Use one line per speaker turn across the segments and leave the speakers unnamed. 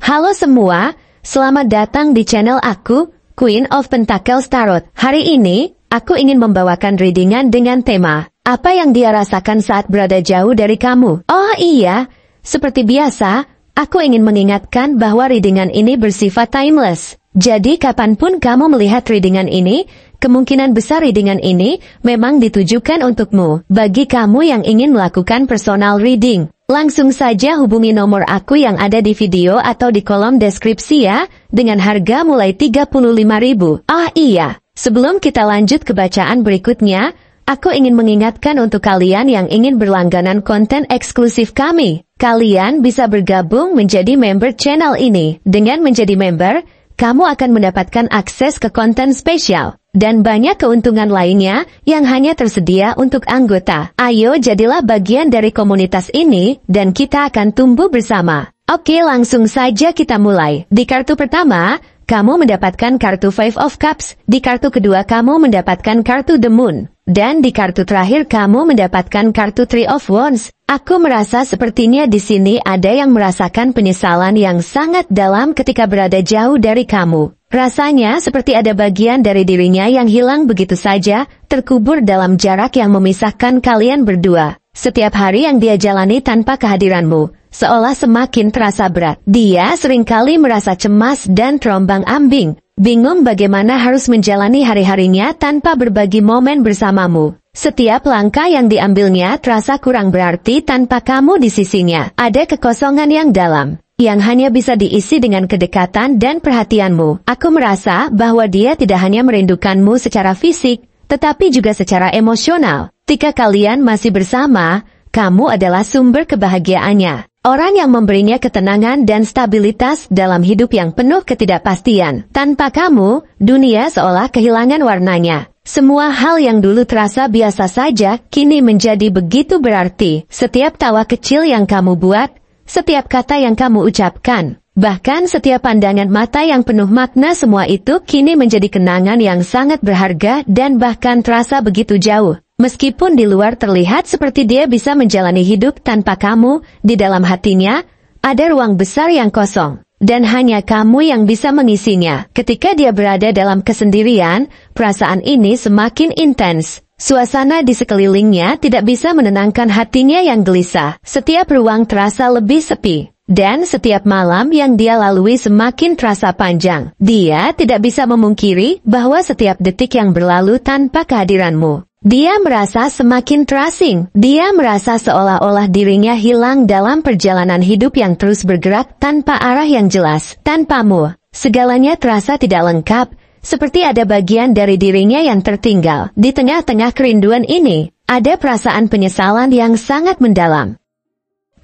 Halo semua, selamat datang di channel aku, Queen of Pentacles Tarot. Hari ini, aku ingin membawakan readingan dengan tema, apa yang dia rasakan saat berada jauh dari kamu. Oh iya, seperti biasa, aku ingin mengingatkan bahwa readingan ini bersifat timeless. Jadi kapanpun kamu melihat readingan ini, kemungkinan besar readingan ini memang ditujukan untukmu. Bagi kamu yang ingin melakukan personal reading, langsung saja hubungi nomor aku yang ada di video atau di kolom deskripsi ya, dengan harga mulai 35.000. Ah iya, sebelum kita lanjut ke bacaan berikutnya, aku ingin mengingatkan untuk kalian yang ingin berlangganan konten eksklusif kami. Kalian bisa bergabung menjadi member channel ini. Dengan menjadi member, kamu akan mendapatkan akses ke konten spesial dan banyak keuntungan lainnya yang hanya tersedia untuk anggota. Ayo jadilah bagian dari komunitas ini dan kita akan tumbuh bersama. Oke, langsung saja kita mulai. Di kartu pertama, kamu mendapatkan kartu Five of Cups. Di kartu kedua kamu mendapatkan kartu The Moon. Dan di kartu terakhir kamu mendapatkan kartu Three of Wands. Aku merasa sepertinya di sini ada yang merasakan penyesalan yang sangat dalam ketika berada jauh dari kamu. Rasanya seperti ada bagian dari dirinya yang hilang begitu saja, terkubur dalam jarak yang memisahkan kalian berdua. Setiap hari yang dia jalani tanpa kehadiranmu, seolah semakin terasa berat. Dia seringkali merasa cemas dan terombang-ambing, bingung bagaimana harus menjalani hari-harinya tanpa berbagi momen bersamamu. Setiap langkah yang diambilnya terasa kurang berarti tanpa kamu di sisinya. Ada kekosongan yang dalam, yang hanya bisa diisi dengan kedekatan dan perhatianmu. Aku merasa bahwa dia tidak hanya merindukanmu secara fisik, tetapi juga secara emosional. Ketika kalian masih bersama, kamu adalah sumber kebahagiaannya. Orang yang memberinya ketenangan dan stabilitas dalam hidup yang penuh ketidakpastian. Tanpa kamu, dunia seolah kehilangan warnanya. Semua hal yang dulu terasa biasa saja, kini menjadi begitu berarti. Setiap tawa kecil yang kamu buat, setiap kata yang kamu ucapkan, bahkan setiap pandangan mata yang penuh makna, semua itu kini menjadi kenangan yang sangat berharga dan bahkan terasa begitu jauh. Meskipun di luar terlihat seperti dia bisa menjalani hidup tanpa kamu, di dalam hatinya, ada ruang besar yang kosong. Dan hanya kamu yang bisa mengisinya. Ketika dia berada dalam kesendirian, perasaan ini semakin intens. Suasana di sekelilingnya tidak bisa menenangkan hatinya yang gelisah. Setiap ruang terasa lebih sepi. Dan setiap malam yang dia lalui semakin terasa panjang. Dia tidak bisa memungkiri bahwa setiap detik yang berlalu tanpa kehadiranmu, dia merasa semakin terasing. Dia merasa seolah-olah dirinya hilang dalam perjalanan hidup yang terus bergerak tanpa arah yang jelas. Tanpamu, segalanya terasa tidak lengkap, seperti ada bagian dari dirinya yang tertinggal. Di tengah-tengah kerinduan ini, ada perasaan penyesalan yang sangat mendalam.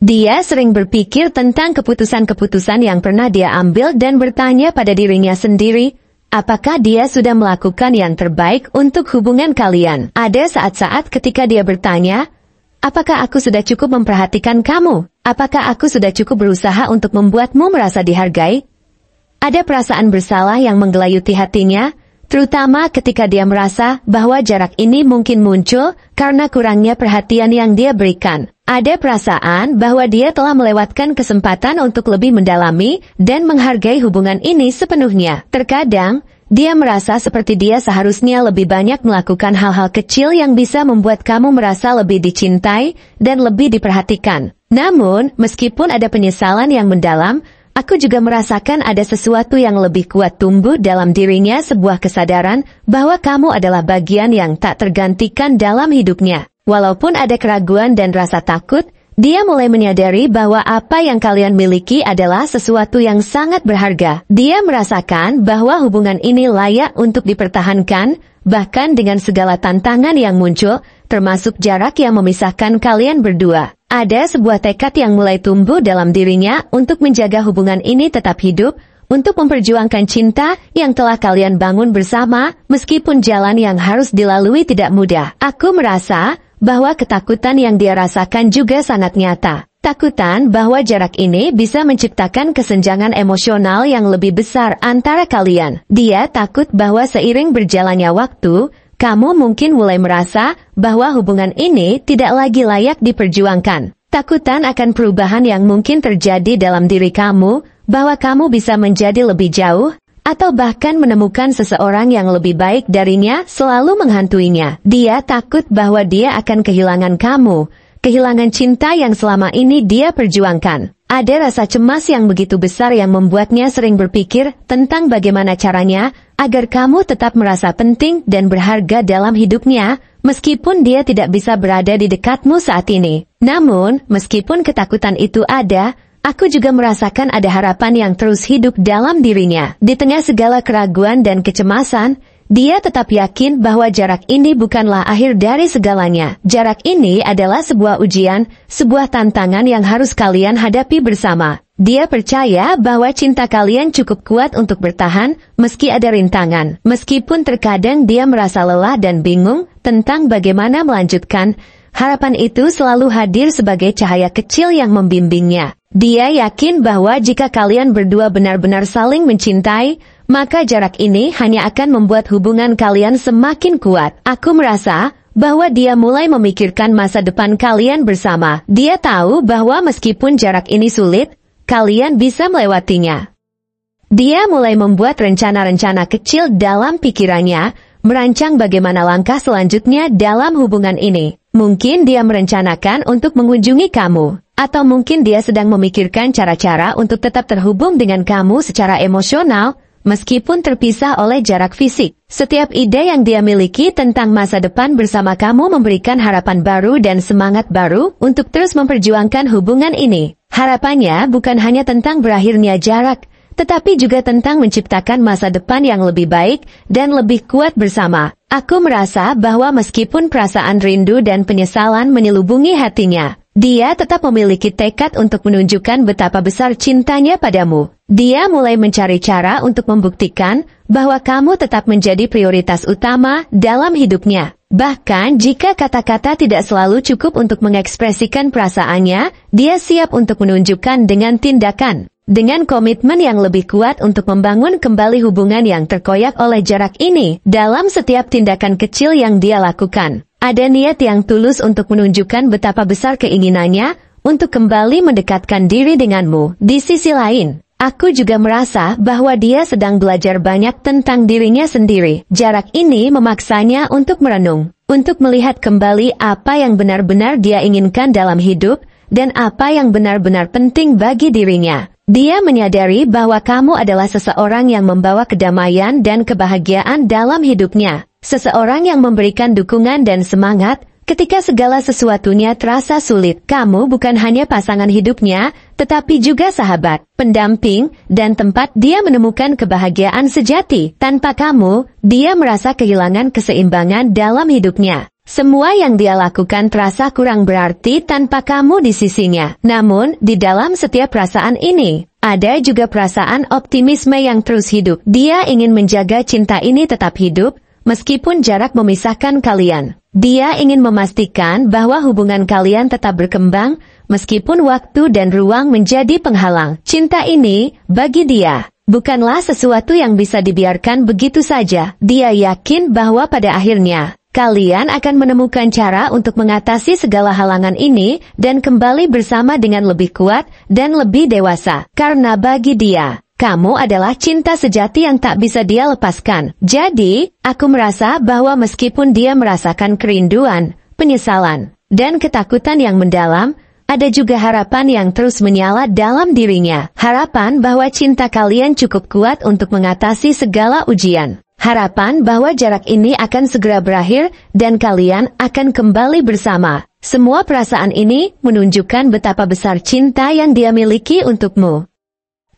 Dia sering berpikir tentang keputusan-keputusan yang pernah dia ambil dan bertanya pada dirinya sendiri, apakah dia sudah melakukan yang terbaik untuk hubungan kalian? Ada saat-saat ketika dia bertanya, apakah aku sudah cukup memperhatikan kamu? Apakah aku sudah cukup berusaha untuk membuatmu merasa dihargai? Ada perasaan bersalah yang menggelayuti hatinya, terutama ketika dia merasa bahwa jarak ini mungkin muncul karena kurangnya perhatian yang dia berikan. Ada perasaan bahwa dia telah melewatkan kesempatan untuk lebih mendalami dan menghargai hubungan ini sepenuhnya. Terkadang, dia merasa seperti dia seharusnya lebih banyak melakukan hal-hal kecil yang bisa membuat kamu merasa lebih dicintai dan lebih diperhatikan. Namun, meskipun ada penyesalan yang mendalam, aku juga merasakan ada sesuatu yang lebih kuat tumbuh dalam dirinya, sebuah kesadaran bahwa kamu adalah bagian yang tak tergantikan dalam hidupnya. Walaupun ada keraguan dan rasa takut, dia mulai menyadari bahwa apa yang kalian miliki adalah sesuatu yang sangat berharga. Dia merasakan bahwa hubungan ini layak untuk dipertahankan, bahkan dengan segala tantangan yang muncul, termasuk jarak yang memisahkan kalian berdua. Ada sebuah tekad yang mulai tumbuh dalam dirinya untuk menjaga hubungan ini tetap hidup, untuk memperjuangkan cinta yang telah kalian bangun bersama, meskipun jalan yang harus dilalui tidak mudah. Aku merasa bahwa ketakutan yang dia rasakan juga sangat nyata. Takutan bahwa jarak ini bisa menciptakan kesenjangan emosional yang lebih besar antara kalian. Dia takut bahwa seiring berjalannya waktu, kamu mungkin mulai merasa bahwa hubungan ini tidak lagi layak diperjuangkan. Takutan akan perubahan yang mungkin terjadi dalam diri kamu, bahwa kamu bisa menjadi lebih jauh, atau bahkan menemukan seseorang yang lebih baik darinya selalu menghantuinya. Dia takut bahwa dia akan kehilangan kamu, kehilangan cinta yang selama ini dia perjuangkan. Ada rasa cemas yang begitu besar yang membuatnya sering berpikir tentang bagaimana caranya agar kamu tetap merasa penting dan berharga dalam hidupnya, meskipun dia tidak bisa berada di dekatmu saat ini. Namun, meskipun ketakutan itu ada, aku juga merasakan ada harapan yang terus hidup dalam dirinya. Di tengah segala keraguan dan kecemasan, dia tetap yakin bahwa jarak ini bukanlah akhir dari segalanya. Jarak ini adalah sebuah ujian, sebuah tantangan yang harus kalian hadapi bersama. Dia percaya bahwa cinta kalian cukup kuat untuk bertahan, meski ada rintangan. Meskipun terkadang dia merasa lelah dan bingung tentang bagaimana melanjutkan, harapan itu selalu hadir sebagai cahaya kecil yang membimbingnya. Dia yakin bahwa jika kalian berdua benar-benar saling mencintai, maka jarak ini hanya akan membuat hubungan kalian semakin kuat. Aku merasa bahwa dia mulai memikirkan masa depan kalian bersama. Dia tahu bahwa meskipun jarak ini sulit, kalian bisa melewatinya. Dia mulai membuat rencana-rencana kecil dalam pikirannya, merancang bagaimana langkah selanjutnya dalam hubungan ini. Mungkin dia merencanakan untuk mengunjungi kamu. Atau mungkin dia sedang memikirkan cara-cara untuk tetap terhubung dengan kamu secara emosional, meskipun terpisah oleh jarak fisik. Setiap ide yang dia miliki tentang masa depan bersama kamu memberikan harapan baru dan semangat baru untuk terus memperjuangkan hubungan ini. Harapannya bukan hanya tentang berakhirnya jarak, tetapi juga tentang menciptakan masa depan yang lebih baik dan lebih kuat bersama. Aku merasa bahwa meskipun perasaan rindu dan penyesalan menyelubungi hatinya, dia tetap memiliki tekad untuk menunjukkan betapa besar cintanya padamu. Dia mulai mencari cara untuk membuktikan bahwa kamu tetap menjadi prioritas utama dalam hidupnya. Bahkan jika kata-kata tidak selalu cukup untuk mengekspresikan perasaannya, dia siap untuk menunjukkan dengan tindakan. Dengan komitmen yang lebih kuat untuk membangun kembali hubungan yang terkoyak oleh jarak ini, dalam setiap tindakan kecil yang dia lakukan, ada niat yang tulus untuk menunjukkan betapa besar keinginannya untuk kembali mendekatkan diri denganmu. Di sisi lain, aku juga merasa bahwa dia sedang belajar banyak tentang dirinya sendiri. Jarak ini memaksanya untuk merenung, untuk melihat kembali apa yang benar-benar dia inginkan dalam hidup, dan apa yang benar-benar penting bagi dirinya. Dia menyadari bahwa kamu adalah seseorang yang membawa kedamaian dan kebahagiaan dalam hidupnya. Seseorang yang memberikan dukungan dan semangat ketika segala sesuatunya terasa sulit. Kamu bukan hanya pasangan hidupnya, tetapi juga sahabat, pendamping, dan tempat dia menemukan kebahagiaan sejati. Tanpa kamu, dia merasa kehilangan keseimbangan dalam hidupnya. Semua yang dia lakukan terasa kurang berarti tanpa kamu di sisinya. Namun, di dalam setiap perasaan ini, ada juga perasaan optimisme yang terus hidup. Dia ingin menjaga cinta ini tetap hidup, meskipun jarak memisahkan kalian. Dia ingin memastikan bahwa hubungan kalian tetap berkembang, meskipun waktu dan ruang menjadi penghalang. Cinta ini, bagi dia, bukanlah sesuatu yang bisa dibiarkan begitu saja. Dia yakin bahwa pada akhirnya, kalian akan menemukan cara untuk mengatasi segala halangan ini dan kembali bersama dengan lebih kuat dan lebih dewasa. Karena bagi dia, kamu adalah cinta sejati yang tak bisa dia lepaskan. Jadi, aku merasa bahwa meskipun dia merasakan kerinduan, penyesalan, dan ketakutan yang mendalam, ada juga harapan yang terus menyala dalam dirinya. Harapan bahwa cinta kalian cukup kuat untuk mengatasi segala ujian. Harapan bahwa jarak ini akan segera berakhir dan kalian akan kembali bersama. Semua perasaan ini menunjukkan betapa besar cinta yang dia miliki untukmu.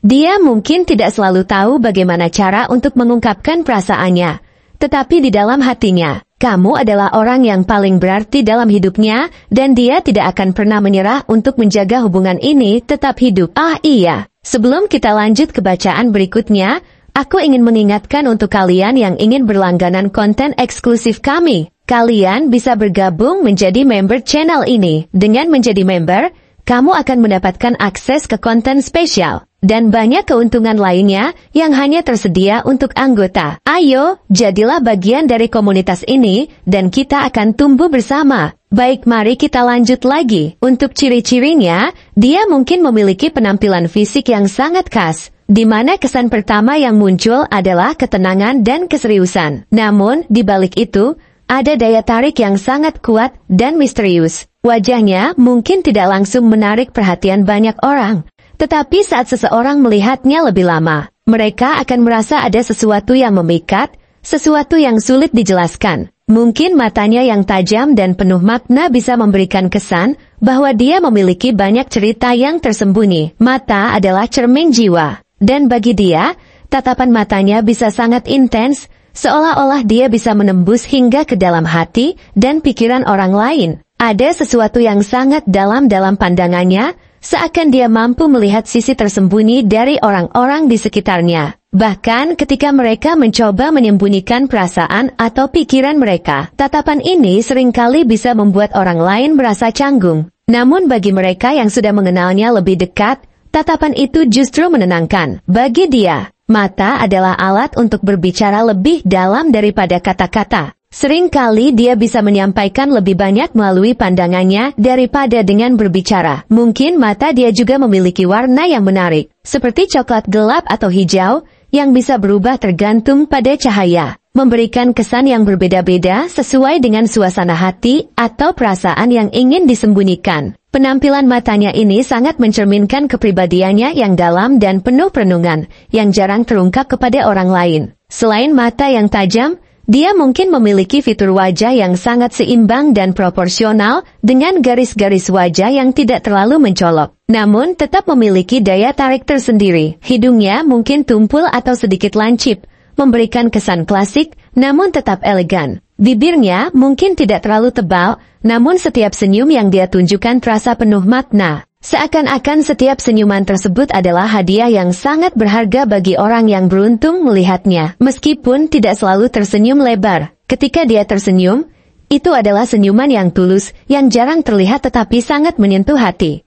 Dia mungkin tidak selalu tahu bagaimana cara untuk mengungkapkan perasaannya, tetapi di dalam hatinya, kamu adalah orang yang paling berarti dalam hidupnya dan dia tidak akan pernah menyerah untuk menjaga hubungan ini tetap hidup. Ah iya, sebelum kita lanjut ke bacaan berikutnya, aku ingin mengingatkan untuk kalian yang ingin berlangganan konten eksklusif kami. Kalian bisa bergabung menjadi member channel ini. Dengan menjadi member, kamu akan mendapatkan akses ke konten spesial dan banyak keuntungan lainnya yang hanya tersedia untuk anggota. Ayo, jadilah bagian dari komunitas ini dan kita akan tumbuh bersama. Baik, mari kita lanjut lagi. Untuk ciri-cirinya, dia mungkin memiliki penampilan fisik yang sangat khas, di mana kesan pertama yang muncul adalah ketenangan dan keseriusan. Namun, di balik itu, ada daya tarik yang sangat kuat dan misterius. Wajahnya mungkin tidak langsung menarik perhatian banyak orang, tetapi saat seseorang melihatnya lebih lama, mereka akan merasa ada sesuatu yang memikat, sesuatu yang sulit dijelaskan. Mungkin matanya yang tajam dan penuh makna bisa memberikan kesan bahwa dia memiliki banyak cerita yang tersembunyi. Mata adalah cermin jiwa, dan bagi dia, tatapan matanya bisa sangat intens, seolah-olah dia bisa menembus hingga ke dalam hati dan pikiran orang lain. Ada sesuatu yang sangat dalam pandangannya, seakan dia mampu melihat sisi tersembunyi dari orang-orang di sekitarnya. Bahkan ketika mereka mencoba menyembunyikan perasaan atau pikiran mereka, tatapan ini seringkali bisa membuat orang lain merasa canggung. Namun bagi mereka yang sudah mengenalnya lebih dekat, tatapan itu justru menenangkan. Bagi dia, mata adalah alat untuk berbicara lebih dalam daripada kata-kata. Seringkali dia bisa menyampaikan lebih banyak melalui pandangannya daripada dengan berbicara. Mungkin mata dia juga memiliki warna yang menarik, seperti coklat gelap atau hijau, yang bisa berubah tergantung pada cahaya, memberikan kesan yang berbeda-beda sesuai dengan suasana hati atau perasaan yang ingin disembunyikan. Penampilan matanya ini sangat mencerminkan kepribadiannya yang dalam dan penuh perenungan, yang jarang terungkap kepada orang lain. Selain mata yang tajam, dia mungkin memiliki fitur wajah yang sangat seimbang dan proporsional dengan garis-garis wajah yang tidak terlalu mencolok, namun tetap memiliki daya tarik tersendiri. Hidungnya mungkin tumpul atau sedikit lancip, memberikan kesan klasik namun tetap elegan. Bibirnya mungkin tidak terlalu tebal, namun setiap senyum yang dia tunjukkan terasa penuh makna. Seakan-akan setiap senyuman tersebut adalah hadiah yang sangat berharga bagi orang yang beruntung melihatnya. Meskipun tidak selalu tersenyum lebar, ketika dia tersenyum, itu adalah senyuman yang tulus, yang jarang terlihat tetapi sangat menyentuh hati.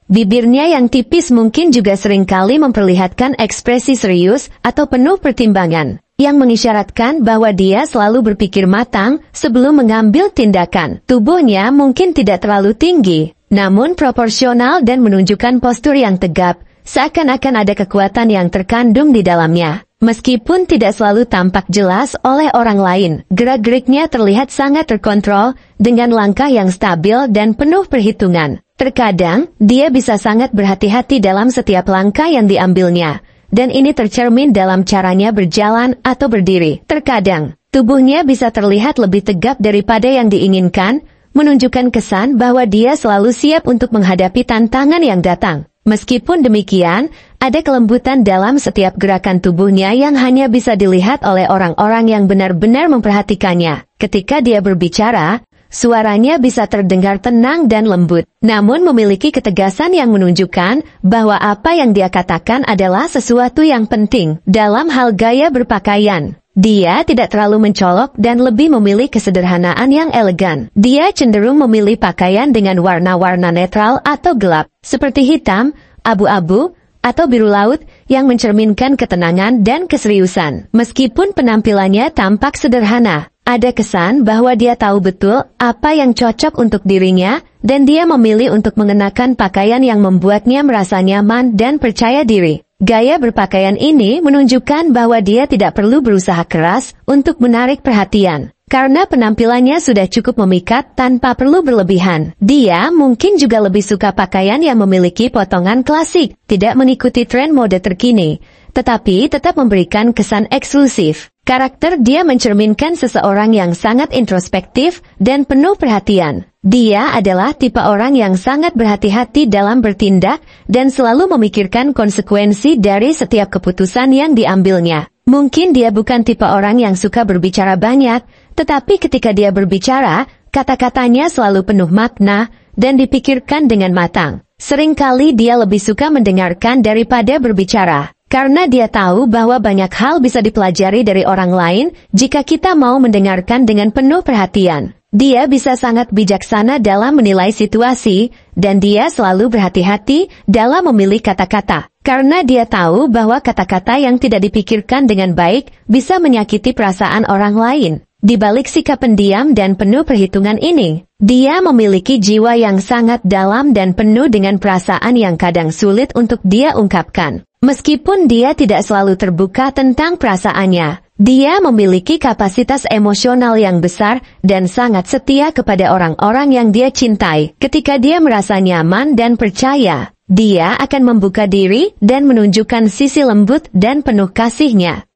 Bibirnya yang tipis mungkin juga seringkali memperlihatkan ekspresi serius atau penuh pertimbangan, yang mengisyaratkan bahwa dia selalu berpikir matang sebelum mengambil tindakan. Tubuhnya mungkin tidak terlalu tinggi, namun proporsional dan menunjukkan postur yang tegap, seakan-akan ada kekuatan yang terkandung di dalamnya. Meskipun tidak selalu tampak jelas oleh orang lain, gerak-geriknya terlihat sangat terkontrol, dengan langkah yang stabil dan penuh perhitungan. Terkadang, dia bisa sangat berhati-hati dalam setiap langkah yang diambilnya, dan ini tercermin dalam caranya berjalan atau berdiri. Terkadang, tubuhnya bisa terlihat lebih tegap daripada yang diinginkan, menunjukkan kesan bahwa dia selalu siap untuk menghadapi tantangan yang datang. Meskipun demikian, ada kelembutan dalam setiap gerakan tubuhnya yang hanya bisa dilihat oleh orang-orang yang benar-benar memperhatikannya. Ketika dia berbicara, suaranya bisa terdengar tenang dan lembut, namun memiliki ketegasan yang menunjukkan bahwa apa yang dia katakan adalah sesuatu yang penting. Dalam hal gaya berpakaian, dia tidak terlalu mencolok dan lebih memilih kesederhanaan yang elegan. Dia cenderung memilih pakaian dengan warna-warna netral atau gelap, seperti hitam, abu-abu, atau biru laut, yang mencerminkan ketenangan dan keseriusan. Meskipun penampilannya tampak sederhana, ada kesan bahwa dia tahu betul apa yang cocok untuk dirinya, dan dia memilih untuk mengenakan pakaian yang membuatnya merasa nyaman dan percaya diri. Gaya berpakaian ini menunjukkan bahwa dia tidak perlu berusaha keras untuk menarik perhatian, karena penampilannya sudah cukup memikat tanpa perlu berlebihan. Dia mungkin juga lebih suka pakaian yang memiliki potongan klasik, tidak mengikuti tren mode terkini, tetapi tetap memberikan kesan eksklusif. Karakter dia mencerminkan seseorang yang sangat introspektif dan penuh perhatian. Dia adalah tipe orang yang sangat berhati-hati dalam bertindak dan selalu memikirkan konsekuensi dari setiap keputusan yang diambilnya. Mungkin dia bukan tipe orang yang suka berbicara banyak, tetapi ketika dia berbicara, kata-katanya selalu penuh makna dan dipikirkan dengan matang. Seringkali dia lebih suka mendengarkan daripada berbicara, karena dia tahu bahwa banyak hal bisa dipelajari dari orang lain jika kita mau mendengarkan dengan penuh perhatian. Dia bisa sangat bijaksana dalam menilai situasi, dan dia selalu berhati-hati dalam memilih kata-kata, karena dia tahu bahwa kata-kata yang tidak dipikirkan dengan baik bisa menyakiti perasaan orang lain. Di balik sikap pendiam dan penuh perhitungan ini, Dia memiliki jiwa yang sangat dalam dan penuh dengan perasaan yang kadang sulit untuk dia ungkapkan. Meskipun dia tidak selalu terbuka tentang perasaannya, dia memiliki kapasitas emosional yang besar dan sangat setia kepada orang-orang yang dia cintai. Ketika dia merasa nyaman dan percaya, dia akan membuka diri dan menunjukkan sisi lembut dan penuh kasihnya.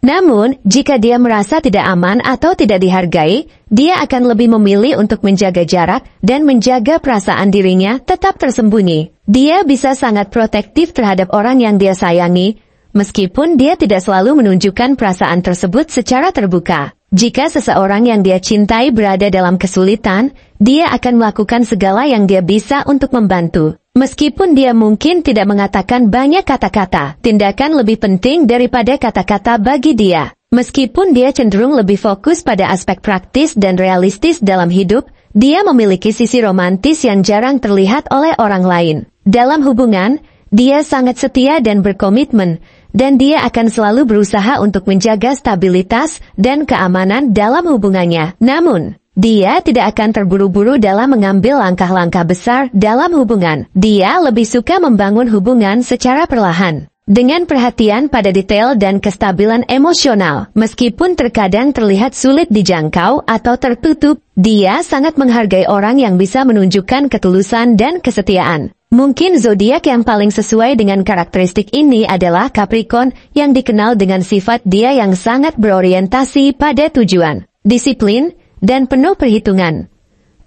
Namun, jika dia merasa tidak aman atau tidak dihargai, dia akan lebih memilih untuk menjaga jarak dan menjaga perasaan dirinya tetap tersembunyi. Dia bisa sangat protektif terhadap orang yang dia sayangi, meskipun dia tidak selalu menunjukkan perasaan tersebut secara terbuka. Jika seseorang yang dia cintai berada dalam kesulitan, dia akan melakukan segala yang dia bisa untuk membantu. Meskipun dia mungkin tidak mengatakan banyak kata-kata, tindakan lebih penting daripada kata-kata bagi dia. Meskipun dia cenderung lebih fokus pada aspek praktis dan realistis dalam hidup, dia memiliki sisi romantis yang jarang terlihat oleh orang lain. Dalam hubungan, dia sangat setia dan berkomitmen, dan dia akan selalu berusaha untuk menjaga stabilitas dan keamanan dalam hubungannya. Namun, dia tidak akan terburu-buru dalam mengambil langkah-langkah besar dalam hubungan. Dia lebih suka membangun hubungan secara perlahan, dengan perhatian pada detail dan kestabilan emosional. Meskipun terkadang terlihat sulit dijangkau atau tertutup, dia sangat menghargai orang yang bisa menunjukkan ketulusan dan kesetiaan. Mungkin zodiak yang paling sesuai dengan karakteristik ini adalah Capricorn, yang dikenal dengan sifat dia yang sangat berorientasi pada tujuan, disiplin, dan penuh perhitungan.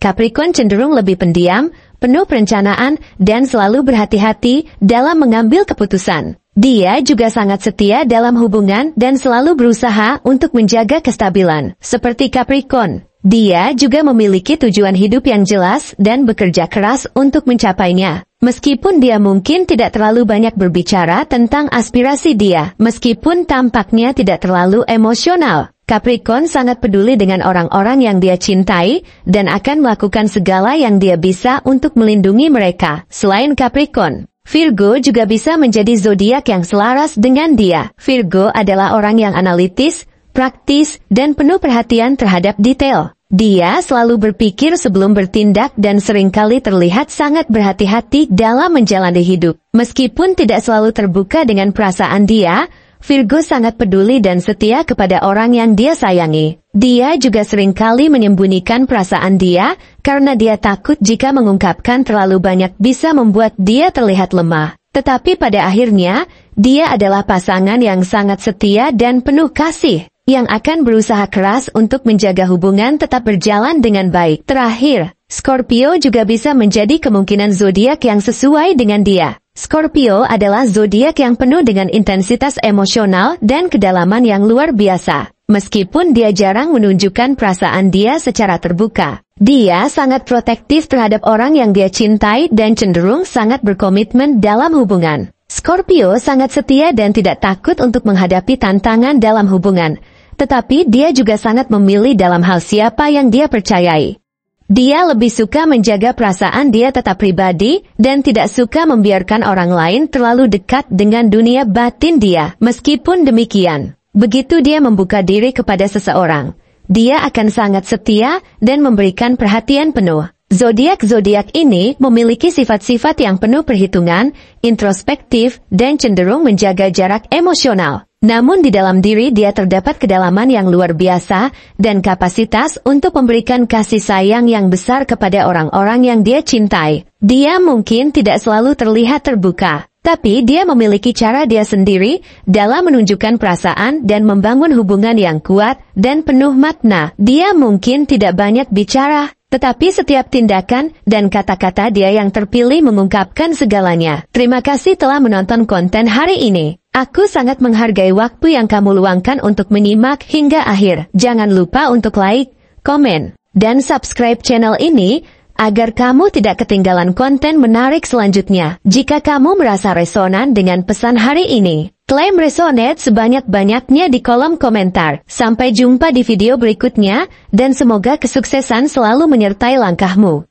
Capricorn cenderung lebih pendiam, penuh perencanaan, dan selalu berhati-hati dalam mengambil keputusan. Dia juga sangat setia dalam hubungan dan selalu berusaha untuk menjaga kestabilan. Seperti Capricorn, dia juga memiliki tujuan hidup yang jelas dan bekerja keras untuk mencapainya. Meskipun dia mungkin tidak terlalu banyak berbicara tentang aspirasi dia, meskipun tampaknya tidak terlalu emosional, Capricorn sangat peduli dengan orang-orang yang dia cintai dan akan melakukan segala yang dia bisa untuk melindungi mereka. Selain Capricorn, Virgo juga bisa menjadi zodiak yang selaras dengan dia. Virgo adalah orang yang analitis, praktis, dan penuh perhatian terhadap detail. Dia selalu berpikir sebelum bertindak dan seringkali terlihat sangat berhati-hati dalam menjalani hidup. Meskipun tidak selalu terbuka dengan perasaan dia, Virgo sangat peduli dan setia kepada orang yang dia sayangi. Dia juga seringkali menyembunyikan perasaan dia karena dia takut jika mengungkapkan terlalu banyak bisa membuat dia terlihat lemah. Tetapi pada akhirnya, dia adalah pasangan yang sangat setia dan penuh kasih, yang akan berusaha keras untuk menjaga hubungan tetap berjalan dengan baik. Terakhir, Scorpio juga bisa menjadi kemungkinan zodiak yang sesuai dengan dia. Scorpio adalah zodiak yang penuh dengan intensitas emosional dan kedalaman yang luar biasa. Meskipun dia jarang menunjukkan perasaan dia secara terbuka, dia sangat protektif terhadap orang yang dia cintai dan cenderung sangat berkomitmen dalam hubungan. Scorpio sangat setia dan tidak takut untuk menghadapi tantangan dalam hubungan, tetapi dia juga sangat memilih dalam hal siapa yang dia percayai. Dia lebih suka menjaga perasaan dia tetap pribadi dan tidak suka membiarkan orang lain terlalu dekat dengan dunia batin dia. Meskipun demikian, begitu dia membuka diri kepada seseorang, dia akan sangat setia dan memberikan perhatian penuh. Zodiak-zodiak ini memiliki sifat-sifat yang penuh perhitungan, introspektif, dan cenderung menjaga jarak emosional. Namun di dalam diri dia terdapat kedalaman yang luar biasa dan kapasitas untuk memberikan kasih sayang yang besar kepada orang-orang yang dia cintai. Dia mungkin tidak selalu terlihat terbuka, tapi dia memiliki cara dia sendiri dalam menunjukkan perasaan dan membangun hubungan yang kuat dan penuh makna. Dia mungkin tidak banyak bicara, tetapi setiap tindakan dan kata-kata dia yang terpilih mengungkapkan segalanya. Terima kasih telah menonton konten hari ini. Aku sangat menghargai waktu yang kamu luangkan untuk menyimak hingga akhir. Jangan lupa untuk like, komen, dan subscribe channel ini agar kamu tidak ketinggalan konten menarik selanjutnya. Jika kamu merasa resonan dengan pesan hari ini, klaim resonate sebanyak-banyaknya di kolom komentar. Sampai jumpa di video berikutnya, dan semoga kesuksesan selalu menyertai langkahmu.